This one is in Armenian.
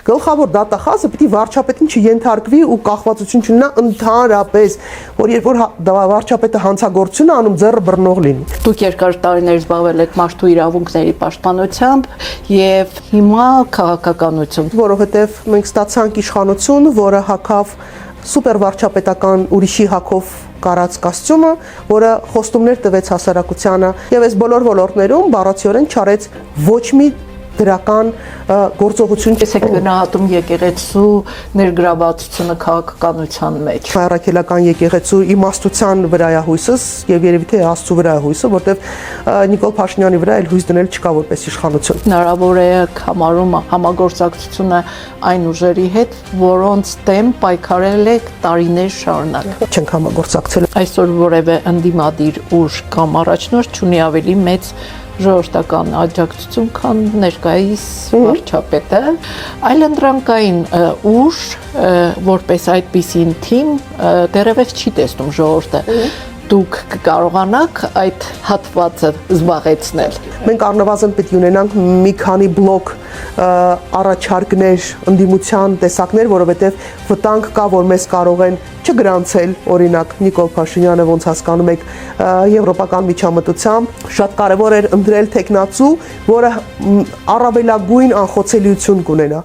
գլխավոր դատախազը պիտի վարչապետին չենթարկվի ու կախվածություն չունենա ընդհանրապես, որ երբ որ վարչապետը հանցագործություն անում, ձեռը բռնող լինի։ Դուք երկար տարիներ զբաղվել եք մարդու իրավունքների պաշտպանությամբ եւ հիմա քաղաքականություն, որովհետեւ մենք ստացանք իշխանություն, որը հակավ սուպեր վարչապետական ուրիշի հակով կարած կոստյումը, որը խոստումներ տվեց հասարակությանը եւ այս բոլոր ոլորտներում բառացիորեն չարեց ոչ մի դրական գործողություն։ Ես եք գնահատում եկեղեցու ներգրավվածությունը քաղաքականության մեջ։ Առաքելական եկեղեցու իմաստության վրա է հույսս եւ երևի թե Աստծո վրա է հույսը, որտեվ Նիկոլ Փաշինյանի վրա էլ հույս դնել չկա որպես իշխանություն։ Հնարավոր է համարում համագործակցությունը այն ուժերի հետ, որոնց դեմ պայքարել եք տարիներ շարունակ։ Չենք համագործակցել։ Այսօր որևէ ընդդիմադիր ուժ կամ առաջնորդ չունի ավելի մեծ ժողովրդական աջակցություն, քան ներկայիս վարչապետը, այլընտրանքային ուժ, որպես այդպիսին թիմ, դեռևս չի տեսնում ժողովուրդը։ Դուք կկարողանաք այդ հատվածը զբաղեցնել։ Մենք առնվազն պետք է ունենանք մի քանի բլոկ առաջարկներ, ընդդիմության տեսակներ, որովհետև վտանգ կա, որ մեզ կարող են չգրանցել, օրինակ Նիկոլ Փաշինյանը ոնց հասկանում եք եվրոպական միջամտությամբ շատ կարևոր էր ընտրել տեխնացու, որը առավելագույն անխոցելիություն կունենա։